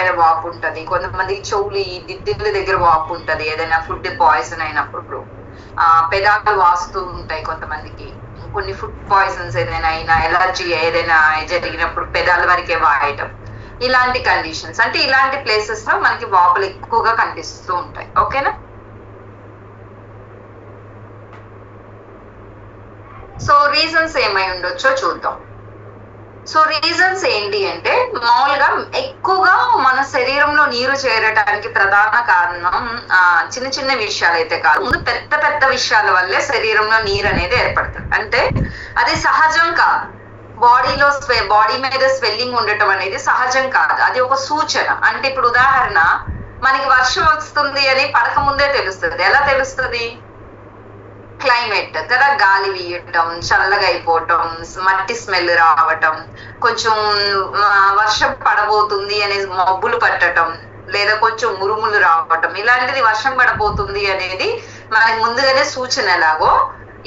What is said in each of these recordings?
పైన వాపు ఉంటది, కొంతమందికి చెవులు ఈ దిద్దుల దగ్గర వాపు ఉంటది ఏదైనా ఫుడ్ పాయిజన్ అయినప్పుడు, పెదాలు వాస్తూ ఉంటాయి కొంతమందికి, కొన్ని ఫుడ్ పాయిజన్స్ ఏదైనా అయినా, ఎలర్జీ ఏదైనా జరిగినప్పుడు పెదాల వరకే వాయటం, ఇలాంటి కండిషన్స్. అంటే ఇలాంటి ప్లేసెస్ లో మనకి వాపులు ఎక్కువగా కనిపిస్తూ ఉంటాయి. ఓకేనా? సో రీజన్స్ ఏమై ఉండొచ్చో చూద్దాం. సో రీజన్స్ ఏంటి అంటే, మామూలుగా ఎక్కువగా మన శరీరంలో నీరు చేరటానికి ప్రధాన కారణం చిన్న చిన్న విషయాలు అయితే కాదు, ముందు పెద్ద పెద్ద విషయాల వల్లే శరీరంలో నీరు అనేది ఏర్పడుతుంది. అంటే అది సహజం కాదు. బాడీ మీద స్వెల్లింగ్ ఉండటం అనేది సహజం కాదు, అది ఒక సూచన. అంటే ఇప్పుడు ఉదాహరణ, మనకి వర్షం వస్తుంది అని పడక ముందే తెలుస్తుంది. ఎలా తెలుస్తుంది? క్లైమేట్ కదా, గాలి వీయటం, చల్లగా అయిపోవటం, మట్టి స్మెల్ రావటం, కొంచెం వర్షం పడబోతుంది అనేది మబ్బులు పట్టడం, లేదా కొంచెం ఉరుములు రావటం, ఇలాంటిది వర్షం పడబోతుంది అనేది మనకి ముందుగానే సూచన. ఎలాగో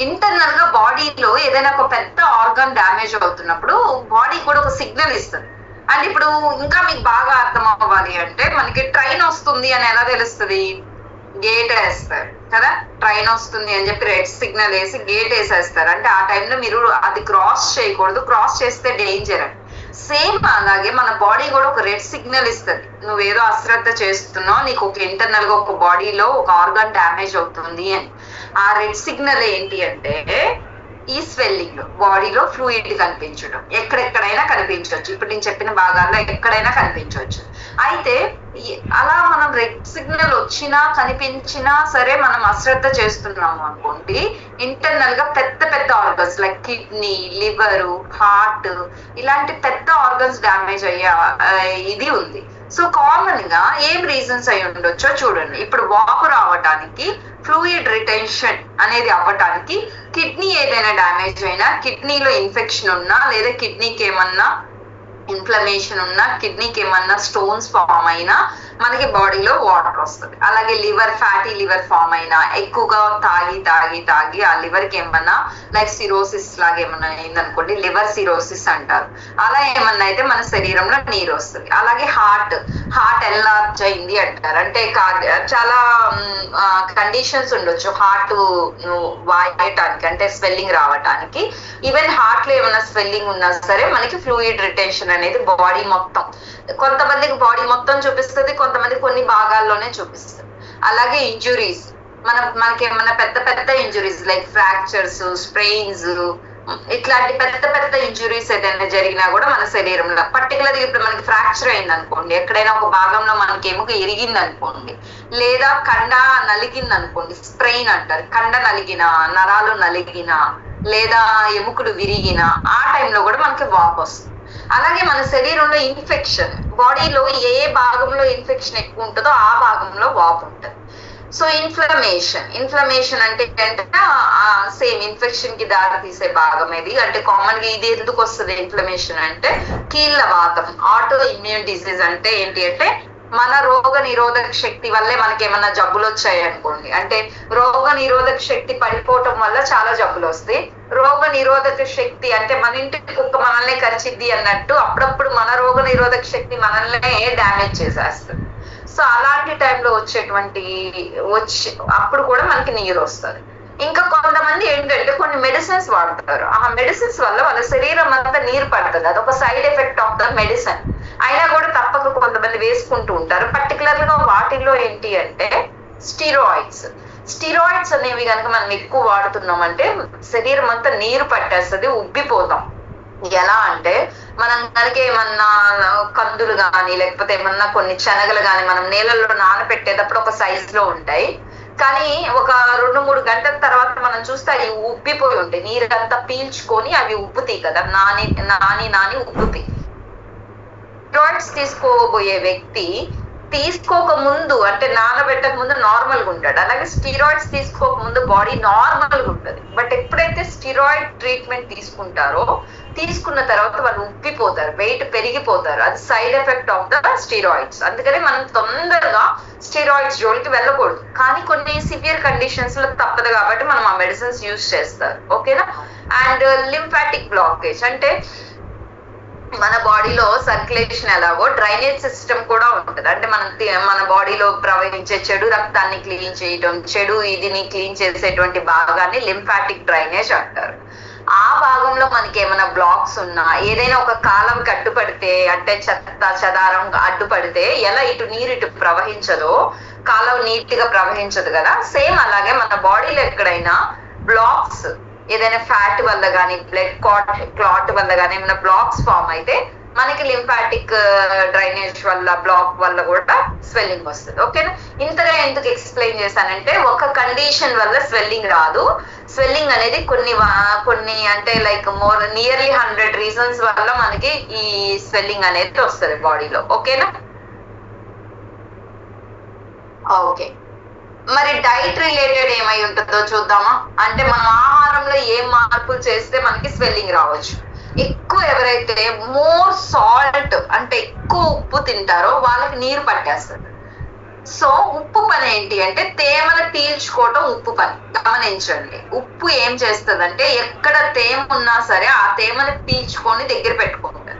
ఇంటర్నల్ గా బాడీలో ఏదైనా ఒక పెద్ద ఆర్గాన్ డ్యామేజ్ అవుతున్నప్పుడు బాడీ కూడా ఒక సిగ్నల్ ఇస్తుంది. అంటే ఇప్పుడు ఇంకా మీకు బాగా అర్థం అవ్వాలి అంటే, మనకి ట్రైన్ వస్తుంది అని ఎలా తెలుస్తుంది? గేట్ వేస్తారు కదా, ట్రైన్ వస్తుంది అని చెప్పి రెడ్ సిగ్నల్ వేసి గేట్ వేసేస్తారు. అంటే ఆ టైంలో మీరు అది క్రాస్ చేయకూడదు, క్రాస్ చేస్తే డేంజర్ అని. సేమ్ అలాగే మన బాడీ కూడా ఒక రెడ్ సిగ్నల్ ఇస్తుంది, నువ్వేదో అశ్రద్ధ చేస్తున్నావు, నీకు ఒక ఇంటర్నల్ గా ఒక బాడీలో ఒక ఆర్గాన్ డ్యామేజ్ అవుతుంది అని. ఆ రెడ్ సిగ్నల్ ఏంటి అంటే, ఈ స్వెల్లింగ్, బాడీలో ఫ్లూయిడ్ కనిపించడం, ఎక్కడెక్కడైనా కనిపించవచ్చు. ఇప్పుడు నేను చెప్పిన భాగాల్లో ఎక్కడైనా కనిపించవచ్చు. అయితే అలా మనం రెడ్ సిగ్నల్ వచ్చినా కనిపించినా సరే మనం అశ్రద్ధ చేస్తున్నాము అనుకోండి, ఇంటర్నల్ గా పెద్ద పెద్ద organs like kidney, liver, heart, ఇలాంటి పెద్ద ఆర్గన్స్ డ్యామేజ్ అయ్యే ఇది ఉంది. సో కామన్ గా ఏం రీజన్స్ అయి ఉండొచ్చో చూడండి. ఇప్పుడు వాపు రావటానికి, ఫ్లూయిడ్ రిటెన్షన్ అనేది అవ్వటానికి, కిడ్నీ ఏదైనా డ్యామేజ్ అయినా, కిడ్నీలో ఇన్ఫెక్షన్ ఉన్నా, లేదా కిడ్నీకి ఏమన్నా ఇన్ఫ్లమేషన్ ఉన్నా, కిడ్నీకి ఏమన్నా స్టోన్స్ ఫామ్ అయినా మనకి బాడీలో వాటర్ వస్తుంది. అలాగే లివర్, ఫ్యాటీ లివర్ ఫామ్ అయినా, ఎక్కువగా తాగి తాగి తాగి ఆ లివర్ కి ఏమన్నా లైక్ సిరోసిస్ లాగా ఏమన్నా అయిందనుకోండి, లివర్ సిరోసిస్ అంటారు. అలా ఏమన్నా అయితే మన శరీరంలో నీరు వస్తుంది. అలాగే హార్ట్ ఎన్లార్జ్ అయింది అంటారు. అంటే చాలా కండిషన్స్ ఉండొచ్చు హార్ట్ వాయటానికి, అంటే స్వెల్లింగ్ రావటానికి. ఈవెన్ హార్ట్ లో ఏమన్నా స్వెల్లింగ్ ఉన్నా సరే మనకి ఫ్లూయిడ్ రిటెన్షన్ అనేది బాడీ మొత్తం, కొంతమందికి బాడీ మొత్తం చూపిస్తుంది, కొంతమంది కొన్ని భాగాల్లోనే చూపిస్తుంది. అలాగే ఇంజురీస్, మనకి ఏమన్నా పెద్ద పెద్ద ఇంజురీస్ లైక్ ఫ్రాక్చర్స్, స్ప్రెయిన్స్, ఇట్లాంటి పెద్ద పెద్ద ఇంజురీస్ ఏదైనా జరిగినా కూడా మన శరీరంలో, పర్టికులర్గా ఇప్పుడు మనకి ఫ్రాక్చర్ అయింది అనుకోండి, ఎక్కడైనా ఒక భాగంలో మనకి ఎముక ఇరిగింది అనుకోండి, లేదా కండ నలిగింది అనుకోండి, స్ప్రెయిన్ అంటారు. కండ నలిగిన, నరాలు నలిగిన, లేదా ఎముకలు విరిగిన, ఆ టైంలో కూడా మనకి వాపు వస్తుంది. అలాగే మన శరీరంలో ఇన్ఫెక్షన్, బాడీలో ఏ భాగంలో ఇన్ఫెక్షన్ ఎక్కువ ఉంటుందో ఆ భాగంలో వాపు ఉంటుంది. సో ఇన్ఫ్లమేషన్ అంటే సేమ్ ఇన్ఫెక్షన్ కి దారి తీసే భాగం ఇది. అంటే కామన్ గా ఇది ఎందుకు వస్తుంది ఇన్ఫ్లమేషన్ అంటే, కీళ్ళ వాతం, ఆటో ఇమ్యూన్ డిసీజ్. అంటే ఏంటి అంటే, మన రోగ నిరోధక శక్తి వల్లే మనకి ఏమన్నా జబ్బులు వచ్చాయి అనుకోండి, అంటే రోగ నిరోధక శక్తి పడిపోవటం వల్ల చాలా జబ్బులు వస్తాయి. రోగ నిరోధక శక్తి అంటే మన ఇంటి కుక్క మనల్ని కరిచిద్ది అన్నట్టు, అప్పుడప్పుడు మన రోగ నిరోధక శక్తి మనల్నే డ్యామేజ్ చేసేస్తుంది. సో అలాంటి టైంలో అప్పుడు కూడా మనకి నీరు వస్తుంది. ఇంకా కొంతమంది ఏంటంటే కొన్ని మెడిసిన్స్ వాడతారు, ఆ మెడిసిన్స్ వల్ల వాళ్ళ శరీరం అంతా నీరు పడుతుంది, అదొక side effect of the medicine. అయినా కూడా తప్పక కొంతమంది వేసుకుంటూ ఉంటారు. పర్టికులర్ గా వాటిల్లో ఏంటి అంటే స్టిరాయిడ్స్ అనేవి కనుక మనం ఎక్కువ వాడుతున్నామంటే శరీరం అంతా నీరు పట్టేస్తుంది, ఉబ్బిపోతాం. ఎలా అంటే, మనం కనుక ఏమన్నా కందులు కానీ, లేకపోతే ఏమన్నా కొన్ని శనగలు కానీ మనం నీళ్ళల్లో నానబెట్టేటప్పుడు ఒక సైజ్ లో ఉంటాయి, కానీ ఒక 2-3 గంటల తర్వాత మనం చూస్తే అవి ఉబ్బిపోయి ఉంటాయి, నీరంతా పీల్చుకొని అవి ఉబ్బుతాయి కదా, నాని ఉబ్బుతాయి. స్టెరాయిడ్స్ తీసుకోబోయే వ్యక్తి తీసుకోక ముందు, అంటే నానబెట్టక ముందు నార్మల్ గా ఉంటాడు. అలాగే స్టీరాయిడ్స్ తీసుకోక ముందు బాడీ నార్మల్ గా ఉంటుంది. బట్ ఎప్పుడైతే స్టీరాయిడ్ ట్రీట్మెంట్ తీసుకున్న తర్వాత వాళ్ళు ఉబ్బిపోతారు, వెయిట్ పెరిగిపోతారు. అది side effect of the steroids. అందుకని మనం తొందరగా స్టీరాయిడ్స్ జోలికి వెళ్ళకూడదు. కానీ కొన్ని సివియర్ కండిషన్స్ లో తప్పదు కాబట్టి మనం ఆ మెడిసిన్స్ యూజ్ చేస్తారు. ఓకేనా? అండ్ లింఫాటిక్ బ్లాకేజ్ అంటే మన బాడీలో సర్క్యులేషన్ ఎలాగో డ్రైనేజ్ సిస్టమ్ కూడా ఉంటుంది. అంటే మన బాడీలో ప్రవహించే చెడు రక్తాన్ని క్లీన్ చేయడం, చెడు ఇదిని క్లీన్ చేసేటువంటి భాగాన్ని లింఫాటిక్ డ్రైనేజ్ అంటారు. ఆ భాగంలో మనకి ఏమైనా బ్లాక్స్ ఉన్నా, ఏదైనా ఒక కాలంకి అడ్డుపడితే, అంటే చెత్త చెదారం అడ్డుపడితే ఎలా నీరు ఇటు ప్రవహించదో, కాలం నీట్ గా ప్రవహించదు కదా, సేమ్ అలాగే మన బాడీలో ఎక్కడైనా బ్లాక్స్, ఏదైనా ఫ్యాట్ వల్ల కానీ బ్లడ్ క్లాట్ వల్ల కానీ ఏమైనా బ్లాక్స్ ఫామ్ అయితే మనకి లింఫాటిక్ డ్రైనేజ్ వల్ల, బ్లాక్ వల్ల కూడా స్వెల్లింగ్ వస్తుంది. ఓకేనా? ఇంతగా ఎందుకు ఎక్స్ప్లెయిన్ చేశానంటే, ఒక కండిషన్ వల్ల స్వెల్లింగ్ రాదు. స్వెల్లింగ్ అనేది కొన్ని అంటే లైక్ నియర్లీ 100 రీజన్స్ వల్ల మనకి ఈ స్వెల్లింగ్ అనేది వస్తుంది బాడీలో. ఓకేనా? ఓకే, మరి డైట్ రిలేటెడ్ ఏమై ఉంటుందో చూద్దామా. అంటే మనం ఆహారంలో ఏం మార్పులు చేస్తే మనకి స్వెల్లింగ్ రావచ్చు. ఎవరైతే మోర్ సాల్ట్ అంటే ఎక్కువ ఉప్పు తింటారో వాళ్ళకి నీరు పట్టేస్తుంది. సో ఉప్పు పని ఏంటి అంటే తేమను పీల్చుకోవటం ఉప్పు పని. గమనించండి, ఉప్పు ఏం చేస్తుంది, ఎక్కడ తేమ ఉన్నా సరే ఆ తేమను పీల్చుకొని దగ్గర పెట్టుకుంటుంది.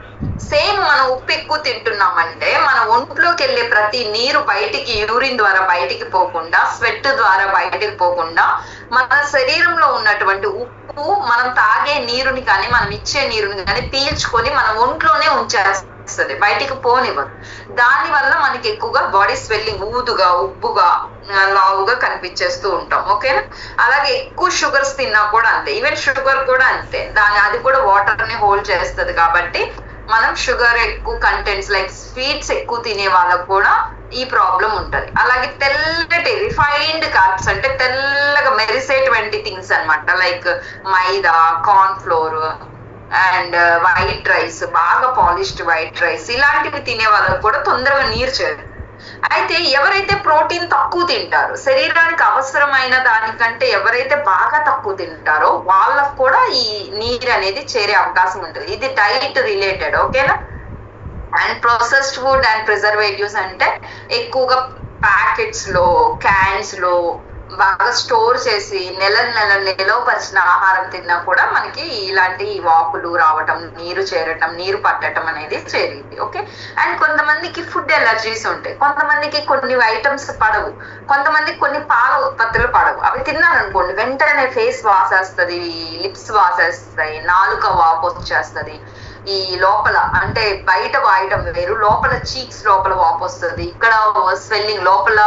సేమ్ మనం ఉప్పు ఎక్కువ తింటున్నామంటే మన ఒంట్లోకి వెళ్ళే ప్రతి నీరు బయటికి, యూరిన్ ద్వారా బయటికి పోకుండా, స్వెట్ ద్వారా బయటికి పోకుండా, మన శరీరంలో ఉన్నటువంటి ఉప్పు మనం తాగే నీరుని కానీ మనం ఇచ్చే నీరుని కానీ పీల్చుకొని మన ఒంట్లోనే ఉంచేస్తుంది, బయటికి పోనివ్వదు. దాని వల్ల మనకి ఎక్కువగా బాడీ స్వెల్లింగ్, ఊదుగా, ఉబ్బుగా, లావుగా కనిపించేస్తూ ఉంటాం. ఓకేనా? అలాగే ఎక్కువ షుగర్స్ తిన్నా కూడా అంతే. ఈవెన్ షుగర్ కూడా అంతే, అది కూడా వాటర్ ని హోల్డ్ చేస్తుంది. కాబట్టి మనం షుగర్ ఎక్కువ కంటెంట్స్ లైక్ స్వీట్స్ ఎక్కువ తినే వాళ్ళకు కూడా ఈ ప్రాబ్లం ఉంటది. అలాగే తెల్లటి రిఫైన్డ్ కార్బ్స్ అంటే తెల్లగా మెరిసేటువంటి థింగ్స్ అన్నమాట, like maida, corn flour and white rice, బాగా పాలిష్డ్ వైట్ రైస్, ఇలాంటివి తినే వాళ్ళకు కూడా తొందరగా నీరు చేరు. అయితే ఎవరైతే ప్రోటీన్ తక్కువ తింటారో, శరీరానికి అవసరమైన దానికంటే ఎవరైతే బాగా తక్కువ తింటారో వాళ్ళకు కూడా ఈ నీరు అనేది చేరే అవకాశం ఉంటుంది. ఇది డైట్ రిలేటెడ్. ఓకేనా? And processed food and preservatives అంటే ఎక్కువగా ప్యాకెట్స్ లో, క్యాన్స్ లో బాగా స్టోర్ చేసి నిలవపరిచిన ఆహారం తిన్నా కూడా మనకి ఇలాంటి వాపులు రావటం, నీరు చేరటం, నీరు పట్టడం అనేది చేరింది. ఓకే? అండ్ కొంతమందికి ఫుడ్ ఎలర్జీస్ ఉంటాయి, కొంతమందికి కొన్ని ఐటమ్స్ పడవు, కొంతమందికి కొన్ని పాల ఉత్పత్తులు పడవు. అవి తిన్నారనుకోండి వెంటనే ఫేస్ వాసేస్తుంది, లిప్స్ వాసేస్తాయి, నాలుక వాపు వచ్చేస్తుంది, ఈ లోపల అంటే బయట వాయడం వేరు, లోపల చీక్స్ లోపల వాపు వస్తుంది, ఇక్కడ స్వెల్లింగ్ లోపల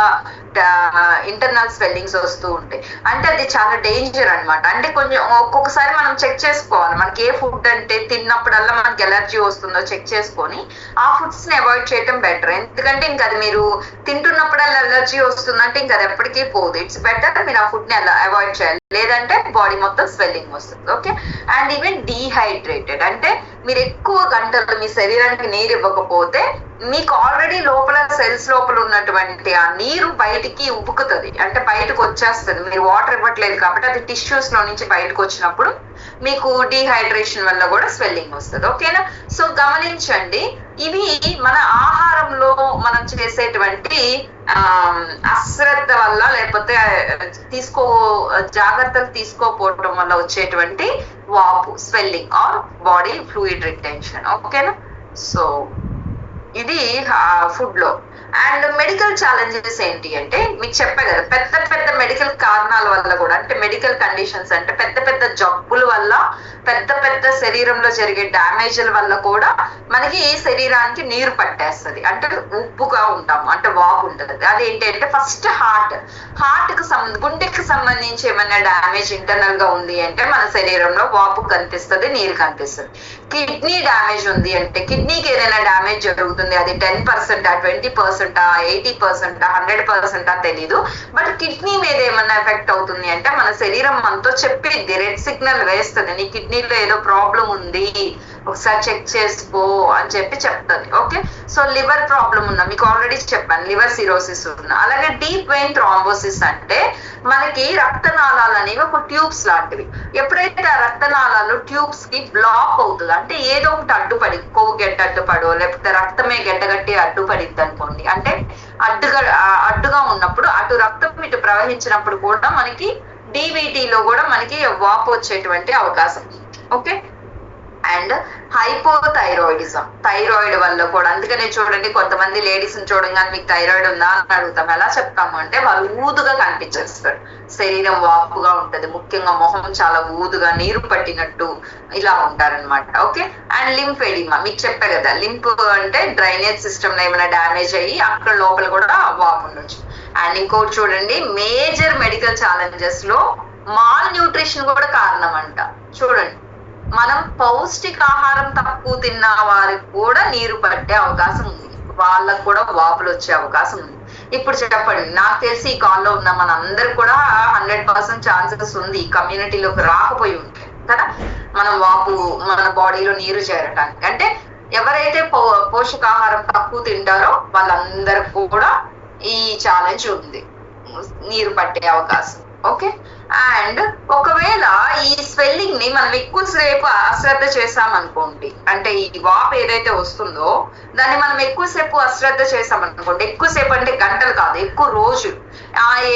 ఇంటర్నల్ స్వెల్లింగ్స్ వస్తూ ఉంటాయి. అంటే అది చాలా డేంజర్ అన్నమాట. అంటే కొంచెం ఒక్కొక్కసారి మనం చెక్ చేసుకోవాలి, మనకి ఏ ఫుడ్ అంటే తిన్నప్పుడల్లా మనకి ఎలర్జీ వస్తుందో చెక్ చేసుకొని ఆ ఫుడ్స్ ని అవాయిడ్ చేయడం బెటర్. ఎందుకంటే ఇంకా అది మీరు తింటున్నప్పుడల్లా ఎలర్జీ వస్తుందంటే ఇంకా అది ఎప్పటికీ పోదు. ఇట్స్ బెటర్ మీరు ఆ ఫుడ్ ని అవాయిడ్ చేయాలి, లేదంటే బాడీ మొత్తం స్వెల్లింగ్ వస్తుంది. ఓకే? అండ్ ఈవెన్ డీహైడ్రేటెడ్ అంటే మీరు ఎక్కువ గంటలు మీ శరీరానికి నీరు ఇవ్వకపోతే మీకు ఆల్రెడీ లోపల సెల్స్ లోపల ఉన్నటువంటి ఆ నీరు బయటికి ఉబ్బుకుతుంది, అంటే బయటకు వచ్చేస్తుంది. మీరు వాటర్ ఇవ్వట్లేదు కాబట్టి అది టిష్యూస్ లో నుంచి బయటకు వచ్చినప్పుడు మీకు డీహైడ్రేషన్ వల్ల కూడా స్వెల్లింగ్ వస్తుంది. ఓకేనా? సో గమనించండి, ఇవి మన ఆహారంలో మనం చేసేటువంటి అశ్రద్ధ వల్ల, లేకపోతే జాగ్రత్తలు తీసుకోకపోవడం వల్ల వచ్చేటువంటి వాపు, swelling or body fluid retention. ఓకేనా? సో ఇది ఫుడ్ లో. అండ్ మెడికల్ ఛాలెంజెస్ ఏంటి అంటే మీకు చెప్పే కదా, పెద్ద పెద్ద మెడికల్ కారణాల వల్ల కూడా, అంటే మెడికల్ కండిషన్స్ అంటే పెద్ద పెద్ద జబ్బుల వల్ల, పెద్ద పెద్ద శరీరంలో జరిగే డ్యామేజ్ల వల్ల కూడా మనకి శరీరానికి నీరు పట్టేస్తుంది, అంటే ఉప్పుగా ఉంటాము, అంటే వాపు ఉంటుంది. అదేంటి అంటే ఫస్ట్ హార్ట్ కు గుండెకి సంబంధించి ఏమైనా డ్యామేజ్ ఇంటర్నల్ గా ఉంది అంటే మన శరీరంలో వాపు కనిపిస్తుంది, నీరు కనిపిస్తుంది. కిడ్నీ డ్యామేజ్ ఉంది అంటే కిడ్నీకి ఏదైనా డ్యామేజ్ జరుగుతుంది, అది 10%, 20%, 80%, 100% తెలీదు. బట్ కిడ్నీ మీద ఏమన్నా ఎఫెక్ట్ అవుతుంది అంటే మన శరీరం మనతో చెప్పిద్ది, రెడ్ సిగ్నల్ వేస్తుంది, నీ కిడ్నీలో ఏదో ప్రాబ్లం ఉంది, ఒకసారి చెక్ చేసుకో అని చెప్పి చెప్తుంది. ఓకే? సో లివర్ ప్రాబ్లం ఉన్నా, మీకు ఆల్రెడీ చెప్పాను, లివర్ సిరోసిస్ ఉన్నా. అలాగే డీప్ వెయిన్ థ్రాంబోసిస్ అంటే మనకి రక్తనాళాలు అనేవి ఒక ట్యూబ్స్ లాంటివి. ఎప్పుడైతే ఆ రక్తనాళాలు ట్యూబ్స్ కి బ్లాక్ అవుతుంది అంటే ఏదో ఒకటి అడ్డుపడి, కొవ్వు గడ్డ అడ్డుపడో లేకపోతే రక్తమే గడ్డగట్టి అడ్డుపడిద్ది అనుకోండి, అంటే అడ్డుగా ఉన్నప్పుడు అటు రక్తం ఇటు ప్రవహించినప్పుడు కూడా మనకి డీవీటీలో కూడా మనకి వాపు వచ్చేటువంటి అవకాశం. ఓకే? అండ్ హైపోథైరాయిడిజం, థైరాయిడ్ వల్ల కూడా. అందుకనే చూడండి కొంతమంది లేడీస్ ని చూడంగానే మీకు థైరాయిడ్ ఉందా అని అడుగుతాం. ఎలా చెప్తాము అంటే వాళ్ళు ఊదుగా కనిపించేస్తారు, శరీరం వాపుగా ఉంటది, ముఖ్యంగా మొహం చాలా ఊదుగా నీరు పట్టినట్టు ఇలా ఉంటారనమాట. ఓకే. అండ్ లింఫ్ ఎడిమా, మీకు చెప్పే కదా లింఫ్ అంటే డ్రైనేజ్ సిస్టమ్ లో ఏమైనా డ్యామేజ్ అయ్యి అక్కడ లోపల కూడా వాపు ఉండొచ్చు. అండ్ ఇంకోటి చూడండి, మేజర్ మెడికల్ ఛాలెంజెస్ లో మాల్ న్యూట్రిషన్ కూడా కారణం అంట. చూడండి, మనం పౌష్టికాహారం తక్కువ తిన్న వారికి కూడా నీరు పట్టే అవకాశం ఉంది, వాళ్ళకు కూడా వాపులు వచ్చే అవకాశం ఉంది. ఇప్పుడు చెప్పండి, నాకు తెలిసి ఈ కాల్లో ఉన్న మన అందరు కూడా 100% ఛాన్సెస్ ఉంది ఈ కమ్యూనిటీలోకి రాకపోయి ఉంటే కదా మనం వాపు మన బాడీలో నీరు చేరటానికి. అంటే ఎవరైతే పోషకాహారం తక్కువ తింటారో వాళ్ళందరూ కూడా ఈ ఛాలెంజ్ ఉంది, నీరు పట్టే అవకాశం. ఓకే. అండ్ ఒకవేళ ఈ స్వెల్లింగ్ ని మనం ఎక్కువసేపు అశ్రద్ధ చేసామనుకోండి, అంటే ఈ వాపు ఏదైతే వస్తుందో దాన్ని మనం ఎక్కువసేపు అశ్రద్ధ చేసామనుకోండి, ఎక్కువసేపు అంటే గంటలు కాదు, ఎక్కువ రోజులు,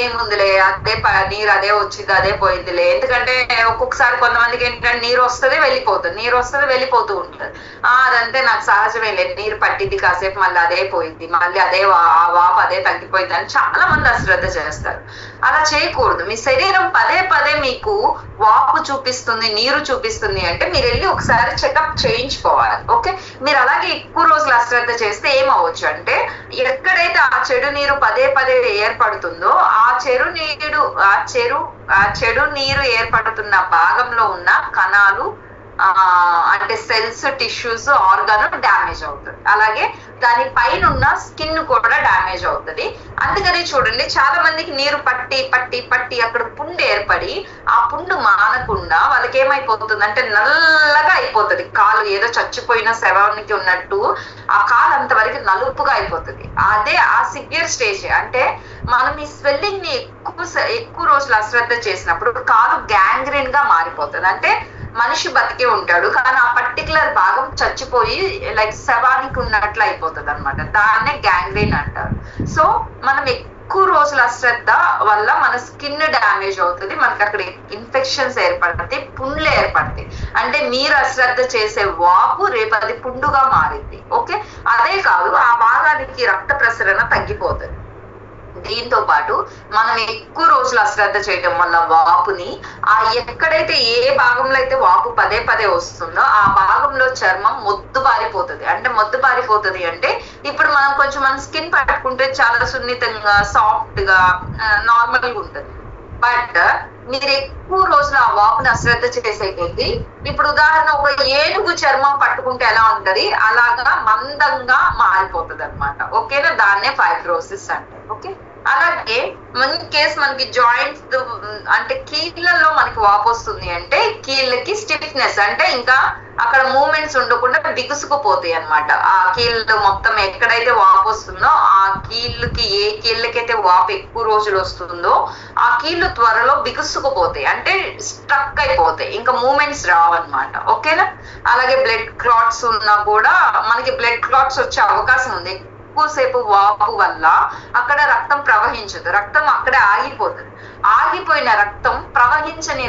ఏముందిలే అదే నీరు అదే వచ్చింది అదే పోయిందిలే. ఎందుకంటే ఒక్కొక్కసారి కొంతమందికి ఏంటంటే నీరు వస్తుంది వెళ్ళిపోతుంది, నీరు వస్తుంది వెళ్ళిపోతూ ఉంటుంది. అదంతే నాకు సహజమే లేదు, నీరు పట్టింది కాసేపు మళ్ళీ అదే పోయింది, మళ్ళీ అదే వాపు అదే తగ్గిపోయింది అని చాలా మంది అశ్రద్ధ చేస్తారు. అలా చేయకూడదు. మీ శరీరం పదే పదే మీకు వాపు చూపిస్తుంది, నీరు చూపిస్తుంది అంటే మీరు వెళ్ళి ఒకసారి చెకప్ చేయించుకోవాలి. ఓకే. మీరు అలాగే ఎక్కువ రోజులు అశ్రద్ధ చేస్తే ఏమవచ్చు అంటే, ఎక్కడైతే ఆ చెడు నీరు పదే పదే ఏర్పడుతుందో ఆ చెడు నీరు ఏర్పడుతున్న భాగంలో ఉన్న కణాలు అంటే సెల్స్, టిష్యూస్, ఆర్గాన్ డ్యామేజ్ అవుతుంది. అలాగే దాని పైన ఉన్న స్కిన్ కూడా డ్యామేజ్ అవుతుంది. అందుకని చూడండి చాలా మందికి నీరు పట్టి పట్టి పట్టి అక్కడ పుండు ఏర్పడి ఆ పుండు మానకుండా వాళ్ళకి ఏమైపోతుంది అంటే నల్లగా అయిపోతుంది కాలు, ఏదో చచ్చిపోయిన శవానికి ఉన్నట్టు ఆ కాలు అంతవరకు నలుపుగా అయిపోతుంది. అదే ఆ సివియర్ స్టేజ్. అంటే మనం ఈ స్వెల్లింగ్ ని ఎక్కువ రోజులు అశ్రద్ధ చేసినప్పుడు కాలు గ్యాంగ్రీన్ గా మారిపోతుంది. అంటే మనిషి బతికే ఉంటాడు కానీ ఆ పర్టికులర్ భాగం చచ్చిపోయి లైక్ శవానికి ఉన్నట్లు అయిపోతుంది అనమాట. దాన్నే గ్యాంగ్రీన్ అంటారు. సో మనం ఎక్కువ రోజుల అశ్రద్ధ వల్ల మన స్కిన్ డ్యామేజ్ అవుతుంది, మనకి అక్కడ ఇన్ఫెక్షన్స్ ఏర్పడతాయి, పుండ్లు ఏర్పడతాయి. అంటే మీరు అశ్రద్ధ చేసే వాపు రేపు అది పుండుగా మారింది. ఓకే. అదే కాదు, ఆ భాగానికి రక్త ప్రసరణ తగ్గిపోతుంది. దీంతో పాటు మనం ఎక్కువ రోజులు అశ్రద్ధ చేయడం వల్ల వాపుని ఎక్కడైతే ఏ భాగంలో అయితే వాపు పదే పదే వస్తుందో ఆ భాగంలో చర్మం మొద్దుబారిపోతుంది. అంటే మొద్దుబారిపోతుంది అంటే ఇప్పుడు మనం కొంచెం మన స్కిన్ పట్టుకుంటే చాలా సున్నితంగా సాఫ్ట్ గా నార్మల్ గా ఉంటుంది. బట్ మీరు ఎక్కువ రోజులు ఆ వాపుని అశ్రద్ధ చేసే కొద్దీ ఇప్పుడు ఉదాహరణ ఒక ఏనుగు చర్మం పట్టుకుంటే ఎలా ఉంటది అలాగా మందంగా మారిపోతుంది అనమాట. ఓకేనా. దాన్నే ఫైబ్రోసిస్ అంటే. ఓకే. అలాగే ఇన్ కేస్ మనకి జాయింట్స్ అంటే కీళ్ళల్లో మనకి వాపు వస్తుంది అంటే కీళ్ళకి స్టిఫ్నెస్ అంటే ఇంకా అక్కడ మూమెంట్స్ ఉండకుండా బిగుసుకుపోతాయి అనమాట. ఆ కీళ్ళు మొత్తం ఎక్కడైతే వాపు వస్తుందో ఆ కీళ్ళకి ఏ కీళ్ళకైతే వాపు ఎక్కువ రోజులు వస్తుందో ఆ కీళ్ళు త్వరలో బిగుసుకుపోతాయి, అంటే స్ట్రక్ అయిపోతాయి, ఇంకా మూమెంట్స్ రావన్నమాట. ఓకేనా. అలాగే బ్లడ్ క్లాట్స్ ఉన్నా కూడా మనకి బ్లడ్ క్లాట్స్ వచ్చే అవకాశం ఉంది. ఎక్కువసేపు వాపు వల్ల అక్కడ రక్తం ప్రవహించదు, రక్తం అక్కడే ఆగిపోతుంది. ఆగిపోయిన రక్తం ప్రవహించని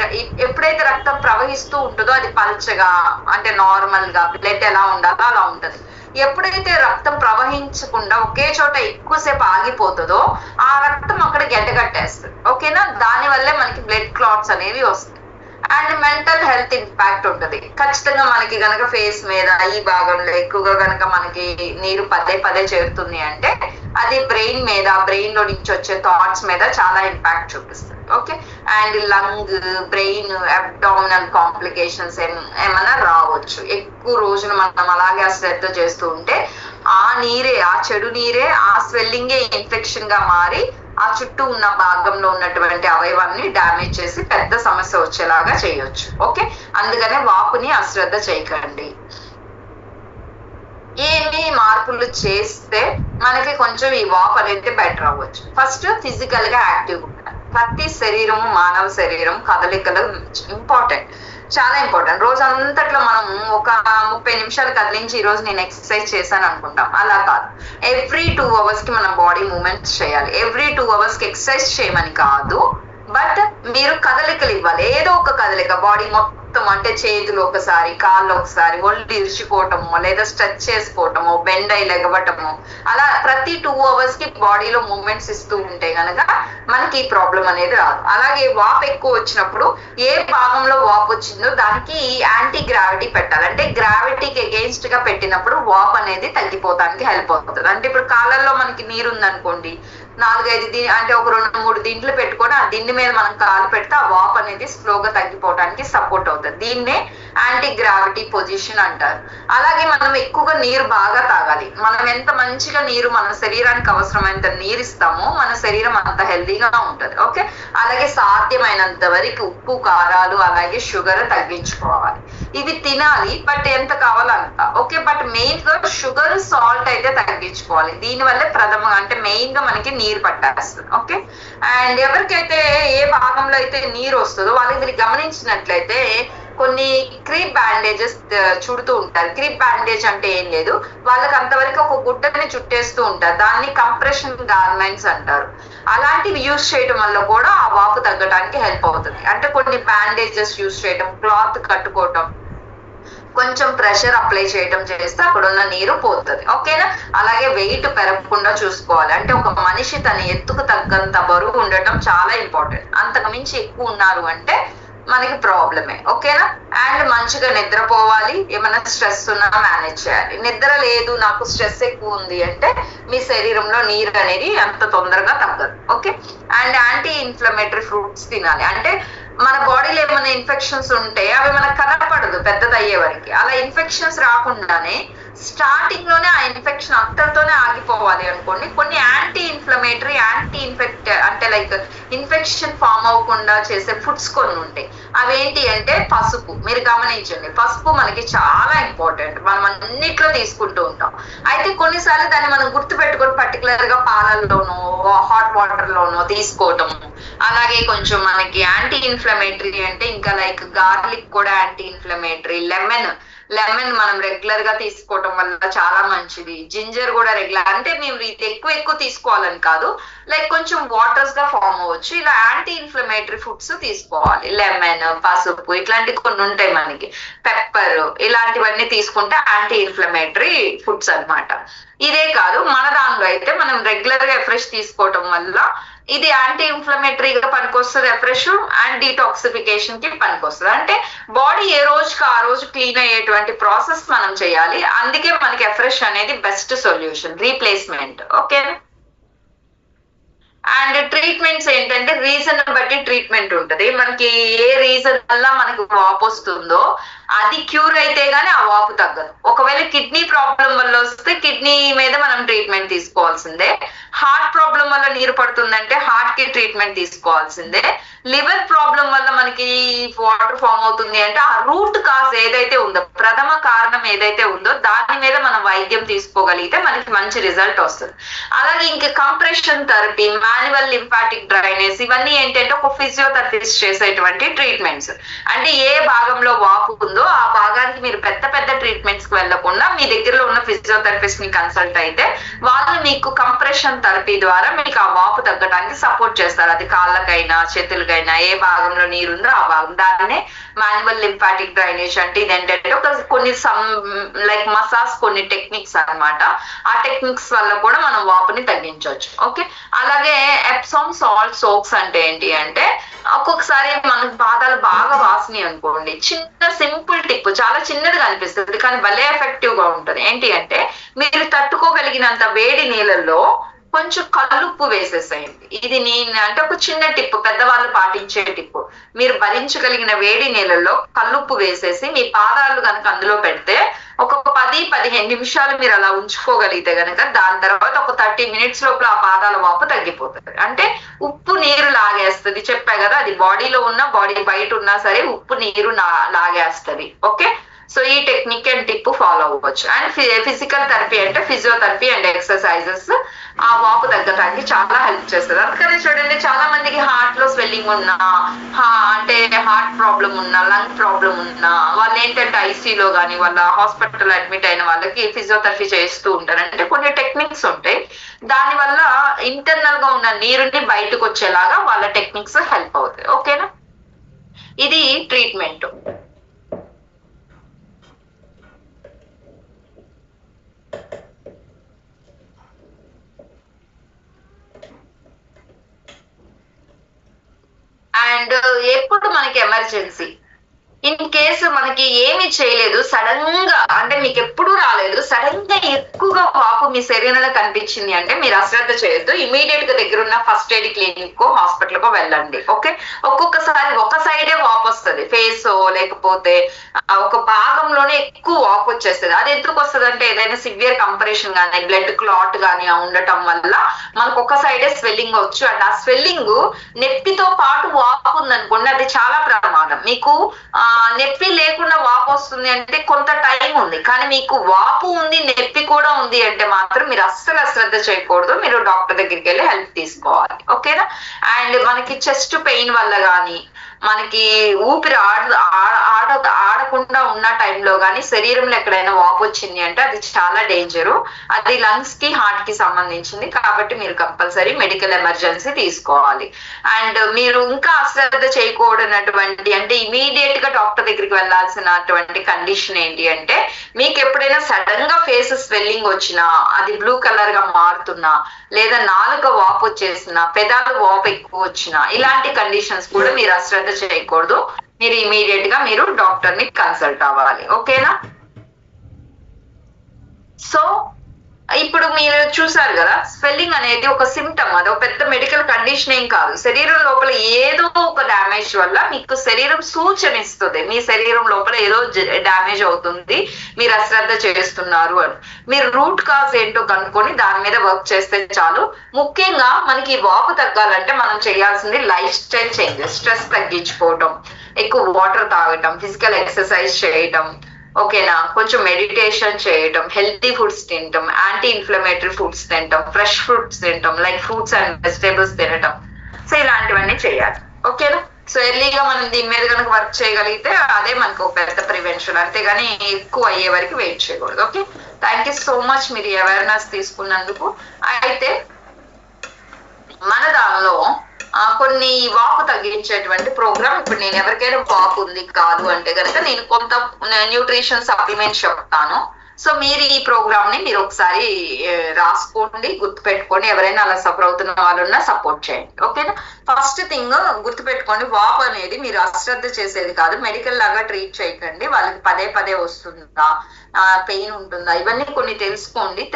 ఎప్పుడైతే రక్తం ప్రవహిస్తూ ఉంటుందో అది పల్చగా అంటే నార్మల్ గా బ్లడ్ ఎలా ఉండాలో అలా ఉంటది. ఎప్పుడైతే రక్తం ప్రవహించకుండా ఒకే చోట ఎక్కువసేపు ఆగిపోతుందో ఆ రక్తం అక్కడ గడ్డగట్టేస్తుంది. ఓకేనా. దాని వల్లే మనకి బ్లడ్ క్లాట్స్ అనేవి వస్తాయి. అండ్ మెంటల్ హెల్త్ ఇంపాక్ట్ ఉంటుంది ఖచ్చితంగా. మనకి గనక ఫేస్ మీద ఈ భాగంలో ఎక్కువగా గనక మనకి నీరు పదే పదే చేరుతుంది అంటే అది బ్రెయిన్ మీద, బ్రెయిన్ లో నుంచి వచ్చే థాట్స్ మీద చాలా ఇంపాక్ట్ చూపిస్తుంది. Okay. And lung, brain, abdominal complications ఏమైనా రావచ్చు ఎక్కువ రోజులు మనం అలాగే అశ్రద్ధ చేస్తూ ఉంటే. ఆ నీరే, ఆ చెడు నీరే ఆ స్వెల్లింగే ఇన్ఫెక్షన్ గా మారి ఆ చుట్టూ ఉన్న భాగంలో ఉన్నటువంటి అవయవాన్ని డ్యామేజ్ చేసి పెద్ద సమస్య వచ్చేలాగా చేయొచ్చు. ఓకే. అందుకనే వాపుని అశ్రద్ధ చేయకండి. ఏమి మార్పులు చేస్తే మనకి కొంచెం ఈ వాపు అనేది బెటర్ అవ్వచ్చు. ఫస్ట్ ఫిజికల్ గా యాక్టివ్ ఉండాలి. ప్రతి శరీరము, మానవ శరీరం కదలికలు ఇంపార్టెంట్, చాలా ఇంపార్టెంట్. రోజు అంతట్లో మనం ఒక 30 నిమిషాలు కదిలించి ఈ రోజు నేను ఎక్సర్సైజ్ చేశాను అనుకుంటాం. అలా కాదు, ఎవ్రీ 2 hours కి మనం బాడీ మూవ్మెంట్స్ చేయాలి. ఎవ్రీ 2 hours కి ఎక్సర్సైజ్ చేయమని కాదు, బట్ మీరు కదలికలు ఇవ్వాలి. ఏదో ఒక కదలిక, బాడీ మొత్తం మొత్తం అంటే చేతులు ఒకసారి, కాళ్ళు ఒకసారి, ఒళ్ళు ఇరుచుకోవటము, లేదా స్ట్రెచ్ చేసుకోవటము, బెండ్ అయి లెగవటము, అలా ప్రతి 2 hours కి బాడీలో మూమెంట్స్ ఇస్తూ ఉంటే గనక మనకి ఈ ప్రాబ్లం అనేది రాదు. అలాగే వాపు ఎక్కువ వచ్చినప్పుడు ఏ భాగంలో వాపు వచ్చిందో దానికి యాంటీ గ్రావిటీ పెట్టాలి. అంటే గ్రావిటీకి అగెయిన్స్ట్ గా పెట్టినప్పుడు వాపు అనేది తగ్గిపోవడానికి హెల్ప్ అవుతుంది. అంటే ఇప్పుడు కాళ్ళల్లో మనకి నీరు ఉందనుకోండి, 4-5 అంటే ఒక 2-3 దిండ్లు పెట్టుకొని ఆ దిండి మీద మనం కాలు పెడితే ఆ వాప్ అనేది స్లోగా తగ్గిపోవడానికి సపోర్ట్ అవుతుంది. దీన్నే యాంటీ గ్రావిటీ పొజిషన్ అంటారు. అలాగే మనం ఎక్కువగా నీరు బాగా తాగాలి. మనం ఎంత మంచిగా నీరు మన శరీరానికి అవసరమైనంత నీరు ఇస్తామో మన శరీరం అంత హెల్దీగా ఉంటది. ఓకే, అలాగే సాధ్యమైనంత వరకు ఉప్పు, కారాలు, అలాగే షుగర్ తగ్గించుకోవాలి. ఇవి తినాలి, బట్ ఎంత కావాలంత. ఓకే, బట్ మెయిన్ గా షుగర్, సాల్ట్ అయితే తగ్గించుకోవాలి. దీనివల్లే ప్రథమంగా అంటే మెయిన్ గా మనకి నీరు పట్టేస్తుంది. ఓకే, అండ్ ఎవరికైతే ఏ భాగంలో అయితే నీరు వస్తుందో వాళ్ళకి మీరు గమనించినట్లయితే కొన్ని క్రీప్ బ్యాండేజెస్ చుడుతూ ఉంటారు. క్రీప్ బ్యాండేజ్ అంటే ఏం లేదు, వాళ్ళకి అంతవరకు ఒక గుడ్డని చుట్టేస్తూ ఉంటారు. దాన్ని కంప్రెషన్ గార్మెంట్స్ అంటారు. అలాంటివి యూజ్ చేయడం వల్ల కూడా ఆ వాపు తగ్గడానికి హెల్ప్ అవుతుంది. అంటే కొన్ని బ్యాండేజెస్ యూజ్ చేయడం, క్లాత్ కట్టుకోవటం, కొంచెం ప్రెషర్ అప్లై చేయడం చేస్తే అక్కడ ఉన్న నీరు పోతుంది. ఓకేనా, అలాగే వెయిట్ పెరగకుండా చూసుకోవాలి. అంటే ఒక మనిషి తన ఎత్తుకు తగ్గంత బరువు ఉండటం చాలా ఇంపార్టెంట్. అంతకు మించి ఎక్కువ ఉన్నారు అంటే మనకి ప్రాబ్లమే. ఓకేనా, అండ్ మంచిగా నిద్రపోవాలి. ఏమైనా స్ట్రెస్ ఉన్నా మేనేజ్ చేయాలి. నిద్ర లేదు, నాకు స్ట్రెస్ ఎక్కువ ఉంది అంటే మీ శరీరంలో నీరు అనేది అంత తొందరగా తగ్గదు. Okay, and anti inflammatory fruits తినాలి. అంటే మన బాడీలో ఏమైనా ఇన్ఫెక్షన్స్ ఉంటే అవి మనకు కనపడదు పెద్దదయ్యే వరకు. అలా ఇన్ఫెక్షన్స్ రాకుండానే స్టార్టింగ్ లోనే ఆ ఇన్ఫెక్షన్ అంతటితోనే ఆగిపోవాలి అనుకోండి, కొన్ని యాంటీ ఇన్ఫ్లమేటరీ, యాంటీ ఇన్ఫెక్ట్ అంటే లైక్ ఇన్ఫెక్షన్ ఫామ్ అవ్వకుండా చేసే ఫుడ్స్ కొన్ని ఉంటాయి. అవేంటి అంటే పసుపు. మీరు గమనించండి, పసుపు మనకి చాలా ఇంపార్టెంట్. మనం అన్నిట్లో తీసుకుంటూ ఉంటాం. అయితే కొన్నిసార్లు దాన్ని మనం గుర్తు పెట్టుకొని పర్టికులర్ గా పాలల్లోనో హాట్ వాటర్ లోనో తీసుకోవటం. అలాగే కొంచెం మనకి యాంటీ ఇన్ఫ్లమేటరీ అంటే ఇంకా లైక్ గార్లిక్ కూడా యాంటీ ఇన్ఫ్లమేటరీ. లెమన్ మనం రెగ్యులర్ గా తీసుకోవటం వల్ల చాలా మంచిది. జింజర్ కూడా రెగ్యులర్, అంటే మేము ఎక్కువ తీసుకోవాలని కాదు, లైక్ కొంచెం వాటర్స్ గా ఫామ్ అవ్వచ్చు. ఇలా యాంటీ ఇన్ఫ్లమేటరీ ఫుడ్స్ తీసుకోవాలి. లెమన్, పసుపు ఇట్లాంటివి కొన్ని ఉంటాయి మనకి, పెప్పర్, ఇలాంటివన్నీ తీసుకుంటే యాంటీ ఇన్ఫ్లమేటరీ ఫుడ్స్ అన్నమాట. ఇదే కాదు, మన దానిలో అయితే మనం రెగ్యులర్ గా ఫ్రెష్ తీసుకోవటం వల్ల ఇది యాంటీ ఇన్ఫ్లమేటరీగా పనికొస్తుంది, ఫ్రెష్, అండ్ డీటాక్సిఫికేషన్ కి పనికొస్తుంది. అంటే బాడీ ఏ రోజుకి ఆ రోజు క్లీన్ అయ్యేటువంటి ప్రాసెస్ మనం చేయాలి. అందుకే మనకి ఫ్రెష్ అనేది best solution, replacement. Okay, and treatments ఏంటంటే రీజన్ బట్టి ట్రీట్మెంట్ ఉంటది. మనకి ఏ రీజన్ వల్ల మనకి వాపు వస్తుందో అది క్యూర్ అయితే గానీ ఆ వాపు తగ్గదు. ఒకవేళ కిడ్నీ ప్రాబ్లం వల్ల వస్తే కిడ్నీ మీద మనం ట్రీట్మెంట్ తీసుకోవాల్సిందే. హార్ట్ ప్రాబ్లం వల్ల నీరు పడుతుందంటే హార్ట్ కి ట్రీట్మెంట్ తీసుకోవాల్సిందే. లివర్ ప్రాబ్లం వల్ల మనకి వాటర్ ఫామ్ అవుతుంది అంటే ఆ రూట్ కాజ్ ఏదైతే ఉందో, ప్రథమ కారణం ఏదైతే ఉందో దాని మీద మనం వైద్యం తీసుకోగలిగితే మనకి మంచి రిజల్ట్ వస్తుంది. అలాగే ఇంకా compression therapy, manual lymphatic drainage, ఇవన్నీ ఏంటంటే ఒక ఫిజియోథెరపిస్ట్ చేసేటువంటి ట్రీట్మెంట్స్. అంటే ఏ భాగంలో వాపు ఉందో ఆ భాగానికి మీరు పెద్ద ట్రీట్మెంట్స్ కి వెళ్లకుండా మీ దగ్గరలో ఉన్న ఫిజియోథెరపిస్ట్ ని కన్సల్ట్ అయితే వాళ్ళు మీకు కంప్రెషన్ థెరపీ ద్వారా మీకు ఆ వాపు తగ్గడానికి సపోర్ట్ చేస్తారు. అది కాళ్ళకైనా చేతులకైనా ఏ భాగంలో నీరుందో ఆ భాగం. దాన్నే మాన్యువల్ లింఫాటిక్ డ్రైనేజ్ అంటే ఇదేంటంటే కొన్ని లైక్ మసాజ్, కొన్ని టెక్నిక్స్ అన్నమాట. ఆ టెక్నిక్స్ వల్ల కూడా మనం వాపుని తగ్గించవచ్చు. ఓకే, అలాగే ఎప్సామ్ సాల్ట్ సోక్స్ అంటే ఏంటి అంటే ఒక్కొక్కసారి మనకు పాదాలు బాగా వాసినాయి అనుకోండి, చిన్న సింపుల్ టిప్, చాలా చిన్నదిగా అనిపిస్తుంది కానీ భలే ఎఫెక్టివ్ గా ఉంటుంది. ఏంటి అంటే మీరు తట్టుకోగలిగినంత వేడి నీళ్ళల్లో కొంచెం కల్లుప్పు వేసేసేయండి. ఇది నేను అంటే ఒక చిన్న టిప్, పెద్దవాళ్ళు పాటించే టిప్. మీరు భరించగలిగిన వేడి నీళ్ళల్లో కల్లుప్పు వేసేసి మీ పాదాలు కనుక అందులో పెడితే ఒక 10-15 నిమిషాలు మీరు అలా ఉంచుకోగలిగితే గనక దాని తర్వాత ఒక 30 minutes లోపల ఆ పాదాల వాపు తగ్గిపోతుంది. అంటే ఉప్పు నీరు లాగేస్తుంది. చెప్పా కదా, అది బాడీలో ఉన్నా బాడీ బయట ఉన్నా సరే ఉప్పు నీరు లాగేస్తుంది. ఓకే, సో ఈ టెక్నిక్ అండ్ టిప్ ఫాలో అవ్వచ్చు. అండ్ ఫిజికల్ థెరపీ అంటే ఫిజియోథెరపీ అండ్ ఎక్సర్సైజెస్ ఆ వాపు తగ్గడానికి చాలా హెల్ప్ చేస్తుంది. అందుకని చూడండి, చాలా మందికి హార్ట్ లో స్వెల్లింగ్ ఉన్నా, అంటే హార్ట్ ప్రాబ్లం ఉన్నా, లంగ్ ప్రాబ్లం ఉన్నా వాళ్ళు ఏంటంటే ఐసీలో కానీ వాళ్ళ హాస్పిటల్ అడ్మిట్ అయిన వాళ్ళకి ఫిజియోథెరపీ చేస్తూ ఉంటారు. అంటే కొన్ని టెక్నిక్స్ ఉంటాయి, దాని వల్ల ఇంటర్నల్ గా ఉన్న నీరుని బయటకు వచ్చేలాగా వాళ్ళ టెక్నిక్స్ హెల్ప్ అవుతాయి. ఓకేనా, ఇది ట్రీట్మెంట్. అండ్ ఎప్పుడు మనకి ఎమర్జెన్సీ ఇన్ కేసు మనకి ఏమి చేయలేదు, సడన్ గా అంటే మీకు ఎప్పుడు రాలేదు, సడన్ గా ఎక్కువగా వాపు మీ శరీరంలో కనిపించింది అంటే మీరు అశ్రద్ధ చేయొద్దు. ఇమీడియట్ గా దగ్గరున్న ఫస్ట్ ఎయిడ్ క్లినిక్ కో హాస్పిటల్ కో వెళ్ళండి. ఓకే, ఒక్కొక్కసారి ఒక సైడే వాపు వస్తుంది, ఫేస్ లేకపోతే ఒక భాగంలోనే ఎక్కువ వాపు వచ్చేస్తుంది. అది ఎందుకు వస్తుంది అంటే ఏదైనా సివియర్ కంప్రెషన్ కానీ బ్లడ్ క్లాట్ కానీ ఉండటం వల్ల మనకు ఒక సైడే స్వెల్లింగ్ వచ్చు. అండ్ ఆ స్వెల్లింగ్ నొప్పితో పాటు వాపు ఉందనుకోండి, అది చాలా ప్రమాదం. మీకు నొప్పి లేకుండా వాపు వస్తుంది అంటే కొంత టైం ఉంది, కానీ మీకు వాపు ఉంది నొప్పి కూడా ఉంది అంటే మాత్రం మీరు అస్సలు అశ్రద్ధ చేయకూడదు, మీరు డాక్టర్ దగ్గరికి వెళ్ళి హెల్ప్ తీసుకోవాలి. ఓకేనా? అండ్ మనకి చెస్ట్ పెయిన్ వల్ల కానీ మనకి ఊపిరి ఆడకుండా ఉన్న టైంలో కానీ శరీరంలో ఎక్కడైనా వాపు వచ్చింది అంటే అది చాలా డేంజరు. అది లంగ్స్ కి హార్ట్ కి సంబంధించింది, కాబట్టి మీరు కంపల్సరీ మెడికల్ ఎమర్జెన్సీ తీసుకోవాలి. అండ్ మీరు ఇంకా అశ్రద్ధ చేయకూడనటువంటి అంటే ఇమీడియట్ గా డాక్టర్ దగ్గరికి వెళ్ళాల్సినటువంటి కండిషన్ ఏంటి అంటే మీకు ఎప్పుడైనా సడన్ గా ఫేస్ స్వెల్లింగ్ వచ్చినా, అది బ్లూ కలర్ గా మారుతున్నా, లేదా నాలుక వాపు వచ్చేసినా, పెదాలు వాపు ఎక్కువ వచ్చినా, ఇలాంటి కండిషన్స్ కూడా మీరు అశ్రద్ధ చేయకూడదు. మీరు ఇమీడియట్ గా మీరు డాక్టర్ ని కన్సల్ట్ అవ్వాలి. ఓకేనా? సో ఇప్పుడు మీరు చూసారు కదా, స్వెల్లింగ్ అనేది ఒక సిమ్టమ్, అది ఒక పెద్ద మెడికల్ కండిషన్ ఏం కాదు. శరీరం లోపల ఏదో ఒక డ్యామేజ్ వల్ల మీకు శరీరం సూచన ఇస్తుంది, మీ శరీరం లోపల ఏదో డ్యామేజ్ అవుతుంది, మీరు అశ్రద్ధ చేస్తున్నారు అని. మీరు రూట్ కాజ్ ఏంటో కనుక్కొని దాని మీద వర్క్ చేస్తే చాలు. ముఖ్యంగా మనకి వాపు తగ్గాలంటే మనం చేయాల్సింది లైఫ్ స్టైల్ చేంజెస్. స్ట్రెస్ తగ్గించుకోవటం, ఎక్కువ వాటర్ తాగటం, ఫిజికల్ ఎక్సర్సైజ్ చేయటం, ఓకేనా, కొంచెం మెడిటేషన్ చేయటం, హెల్తీ ఫుడ్స్ తినటం, యాంటీ ఇన్ఫ్లమేటరీ ఫుడ్స్ తినటం, ఫ్రెష్ ఫ్రూట్స్ తినటం, లైక్ ఫ్రూట్స్ అండ్ వెజిటేబుల్స్ తినటం. సో ఇలాంటివన్నీ చేయాలి. ఓకేనా? సో ఎర్లీగా మనం దీని మీద కనుక వర్క్ చేయగలిగితే అదే మనకు ఒక పెద్ద ప్రివెన్షన్, అంతేగాని ఎక్కువ అయ్యే వరకు వెయిట్ చేయకూడదు. Okay, thank you so much మీరు అవేర్నెస్ తీసుకున్నందుకు. అయితే మన దానిలో కొన్ని వాపు తగ్గించేటువంటి ప్రోగ్రామ్, ఇప్పుడు నేను ఎవరికైనా వాపు ఉంది కాదు అంటే కనుక నేను కొంత న్యూట్రిషన్ సప్లిమెంట్ చెప్తాను. సో మీరు ఈ ప్రోగ్రామ్ ని మీరు ఒకసారి రాసుకోండి, గుర్తుపెట్టుకోండి. ఎవరైనా అలా సఫర్ అవుతున్న వాళ్ళున్నా సపోర్ట్ చేయండి. ఓకేనా? ఫస్ట్ థింగ్ గుర్తుపెట్టుకోండి, వాపు అనేది మీరు అశ్రద్ధ చేసేది కాదు, మెడికల్ లాగా ట్రీట్ చేయకండి. వాళ్ళకి పదే పదే వస్తుందా, పెయిన్ ఉంటుందా, ఇవన్నీ కొన్ని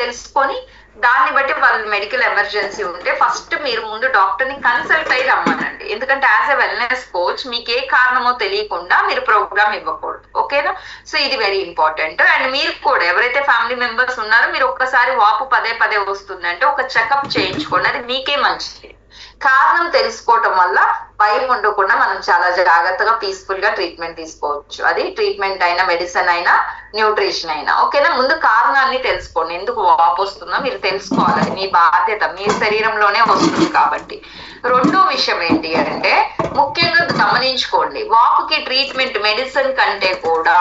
తెలుసుకొని దాన్ని బట్టి వాళ్ళు మెడికల్ ఎమర్జెన్సీ ఉంటే ఫస్ట్ మీరు ముందు డాక్టర్ ని కన్సల్ట్ అయ్యి రమ్మనండి. ఎందుకంటే యాజ్ ఎ వెల్నెస్ కోచ్ మీకు ఏ కారణమో తెలియకుండా మీరు ప్రోగ్రామ్ ఇవ్వకూడదు. ఓకేనా? సో ఇది వెరీ ఇంపార్టెంట్. అండ్ మీరు కూడా ఎవరైతే ఫ్యామిలీ మెంబర్స్ ఉన్నారో మీరు ఒక్కసారి వాపు పదే పదే వస్తుందంటే ఒక చెకప్ చేయించుకోండి, అది మీకే మంచిది. కారణం తెలుసుకోవటం వల్ల భయం ఉండకుండా మనం చాలా జాగ్రత్తగా పీస్ఫుల్ గా ట్రీట్మెంట్ తీసుకోవచ్చు. అది ట్రీట్మెంట్ అయినా, మెడిసిన్ అయినా, న్యూట్రిషన్ అయినా. ఓకేనా? ముందు కారణాన్ని తెలుసుకోండి, ఎందుకు వాపు వస్తుందో మీరు తెలుసుకోవాలి, మీ బాధ్యత, మీ శరీరంలోనే వస్తుంది కాబట్టి. రెండో విషయం ఏంటి అంటే ముఖ్యంగా గమనించుకోండి, వాపుకి ట్రీట్మెంట్ మెడిసిన్ కంటే కూడా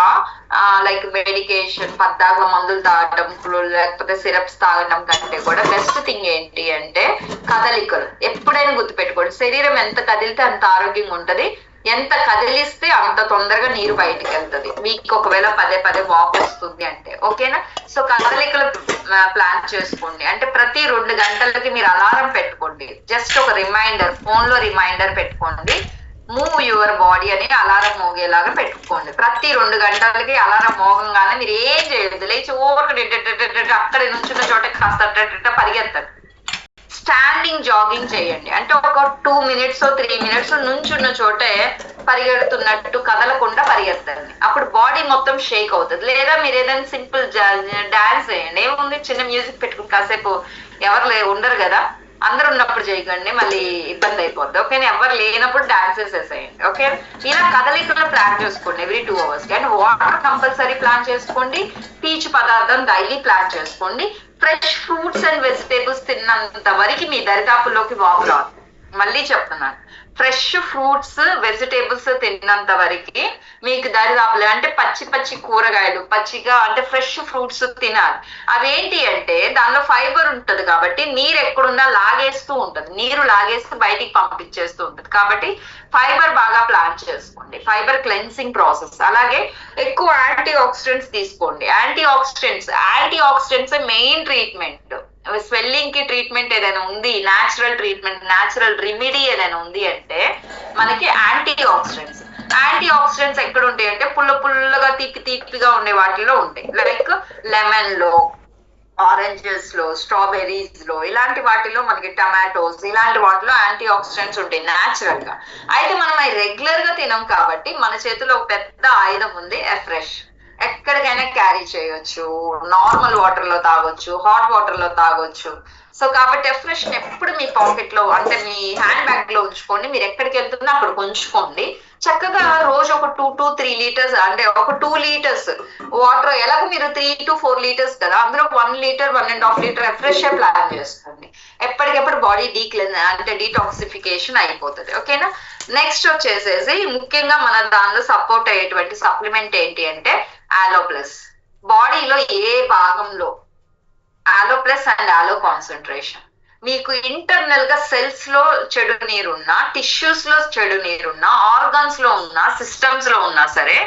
లైక్ మెడికేషన్, పద్దాక మందులు తాగటం, లేకపోతే సిరప్స్ తాగటం కంటే కూడా బెస్ట్ థింగ్ ఏంటి అంటే కదలికలు. ఎప్పుడైనా గుర్తుపెట్టుకోండి, శరీరం ఎంత కదిలితే అంత ఆరోగ్యంగా ఉంటది, ఎంత కదిలిస్తే అంత తొందరగా నీరు బయటికి వెళ్తుంది. మీకు ఒకవేళ పదే పదే వాపు వస్తుంది అంటే. ఓకేనా? సో కదలికలు ప్లాన్ చేసుకోండి. అంటే ప్రతి 2 గంటలకి మీరు అలారం పెట్టుకోండి, జస్ట్ ఒక రిమైండర్, ఫోన్ లో రిమైండర్ పెట్టుకోండి, మూవ్ యువర్ బాడీ అని అలారం మోగేలాగా పెట్టుకోండి. ప్రతి 2 గంటలకి అలారం మోగంగానే మీరు ఏం చేయలేదు, లేచి అక్కడ నుంచున్న చోట కాస్త పరిగెత్తండి. స్టాండింగ్ జాగింగ్ చేయండి, అంటే ఒక 2 minutes 3 minutes నుంచున్న చోటే పరిగెడుతున్నట్టు కదలకుండా పరిగెత్తండి. అప్పుడు బాడీ మొత్తం షేక్ అవుతుంది. లేదా మీరు ఏదైనా సింపుల్ డాన్స్ చేయండి, ఏముంది, చిన్న మ్యూజిక్ పెట్టుకుని కాసేపు, ఎవరు ఉండరు కదా, అందరు ఉన్నప్పుడు చేయకండి, మళ్ళీ ఇబ్బంది అయిపోద్ది. ఓకేనా? ఎవరు లేనప్పుడు డాన్సెస్ వేసేయండి. ఓకే, ఇలా కదలికలు ప్లాన్ చేసుకోండి every 2 hours. And water compulsory plan చేసుకోండి, పీచు పదార్థం డైలీ ప్లాన్ చేసుకోండి. ఫ్రెష్ ఫ్రూట్స్ అండ్ వెజిటేబుల్స్ తిన్నంత వరకు మీ దరిదాపుల్లోకి వాపు రాదు. మళ్ళీ చెప్తున్నాను, ఫ్రెష్ ఫ్రూట్స్ వెజిటేబుల్స్ తిన్నంత వరకు మీకు దరిదాపులే, అంటే పచ్చి కూరగాయలు, పచ్చిగా అంటే ఫ్రెష్ ఫ్రూట్స్ తినాలి. అవేంటి అంటే దానిలో ఫైబర్ ఉంటది కాబట్టి నీరు ఎక్కడున్నా లాగేస్తూ ఉంటది, నీరు లాగేస్తూ బయటికి పంపించేస్తూ ఉంటది. కాబట్టి ఫైబర్ బాగా ప్లాన్ చేసుకోండి, ఫైబర్ క్లెన్సింగ్ ప్రాసెస్. అలాగే ఎక్కువ యాంటీ ఆక్సిడెంట్స్ తీసుకోండి. Antioxidants main treatment. Swelling కి ట్రీట్మెంట్ ఏదైనా ఉంది, న్యాచురల్ ట్రీట్మెంట్, న్యాచురల్ రెమెడీ ఏదైనా ఉంది అంటే మనకి యాంటీ ఆక్సిడెంట్స్. యాంటీ ఆక్సిడెంట్స్ ఎక్కడ ఉంటాయి అంటే పుల్లగా తీపిగా ఉండే వాటిలో ఉంటాయి. లైక్ లెమన్ లో, ఆరెంజెస్ లో, స్ట్రాబెర్రీస్ లో, ఇలాంటి వాటిలో మనకి టమాటోస్, ఇలాంటి వాటిలో యాంటీ ఆక్సిడెంట్స్ ఉంటాయి న్యాచురల్ గా. అయితే మనం అవి రెగ్యులర్ గా తినం కాబట్టి మన చేతిలో ఒక పెద్ద ఆయుధం ఉంది, ఫ్రెష్. ఎక్కడికైనా క్యారీ చేయొచ్చు, నార్మల్ వాటర్ లో తాగొచ్చు, హాట్ వాటర్ లో తాగొచ్చు. సో కాబట్టి ఫ్రెష్ ఎప్పుడు మీ పాకెట్ లో అంటే మీ హ్యాండ్ బ్యాగ్ లో ఉంచుకోండి. మీరు ఎక్కడికి వెళ్తున్నా అక్కడికి ఉంచుకోండి. చక్కగా రోజు ఒక 2 to 3 లీటర్స్ అంటే ఒక 2 లీటర్స్ వాటర్, ఎలాగో మీరు 3 to 4 లీటర్స్ కదా, అందులో 1 లీటర్ 1.5 లీటర్ ఫ్రెష్ ప్లాన్ చేసుకోండి. ఎప్పటికెప్పుడు బాడీ అంటే డీటాక్సిఫికేషన్ అయిపోతుంది. ఓకేనా. నెక్స్ట్ వచ్చేసేసి ముఖ్యంగా మన దానిలో సపోర్ట్ అయ్యేటువంటి సప్లిమెంట్ ఏంటి అంటే ఆలో ప్లస్. బాడీలో ఏ భాగంలో ఆలో ప్లస్ అండ్ ఆలో కాన్సన్ట్రేషన్ మీకు ఇంటర్నల్ గా సెల్స్ లో చెడు నీరున్నా, టిష్యూస్ లో చెడు నీరున్నా, ఆర్గాన్స్ లో ఉన్నా, సిస్టమ్స్ లో ఉన్నా సరే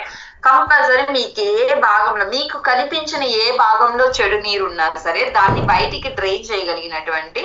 కంపల్సరీ మీకు ఏ భాగంలో, మీకు కనిపించిన ఏ భాగంలో చెడు నీరు ఉన్నా సరే దాన్ని బయటికి డ్రైన్ చేయగలిగినటువంటి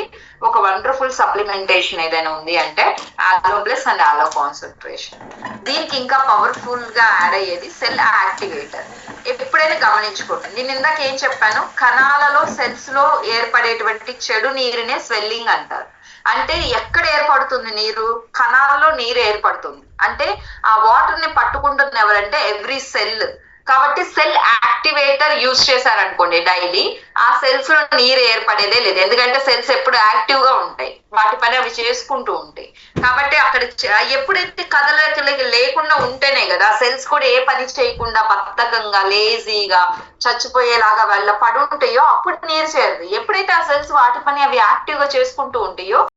ఒక వండర్ఫుల్ సప్లిమెంటేషన్ ఏదైనా ఉంది అంటే ఆలో ప్లస్ అండ్ ఆలో కాన్సన్ట్రేషన్. దీనికి ఇంకా పవర్ఫుల్ గా యాడ్ అయ్యేది సెల్ యాక్టివేటర్. ఎప్పుడైనా గమనించుకోండి, నేను ఇందాక ఏం చెప్పాను, కణాలలో సెల్స్ లో ఏర్పడేటువంటి చెడు నీరునే స్వెల్లింగ్ అంటారు. అంటే ఎక్కడ ఏర్పడుతుంది నీరు? కణాలలో నీరు ఏర్పడుతుంది. అంటే ఆ వాటర్ ని పట్టుకుంటుంది ఎవరంటే ఎవ్రీ సెల్. కాబట్టి సెల్ యాక్టివేటర్ యూజ్ చేశారనుకోండి డైలీ, ఆ సెల్స్ లో నీరు ఏర్పడేదే లేదు. ఎందుకంటే సెల్స్ ఎప్పుడు యాక్టివ్ గా ఉంటాయి, వాటి పని అవి చేసుకుంటూ ఉంటాయి. కాబట్టి అక్కడ ఎప్పుడైతే కదలికలకి లేకుండా ఉంటేనే కదా సెల్స్ కూడా ఏ పని చేయకుండా బద్ధకంగా లేజీగా చచ్చిపోయేలాగా పడి ఉంటాయో అప్పుడు నీరు చేరదు. ఎప్పుడైతే ఆ సెల్స్ వాటి పని అవి యాక్టివ్ గా చేసుకుంటూ ఉంటాయో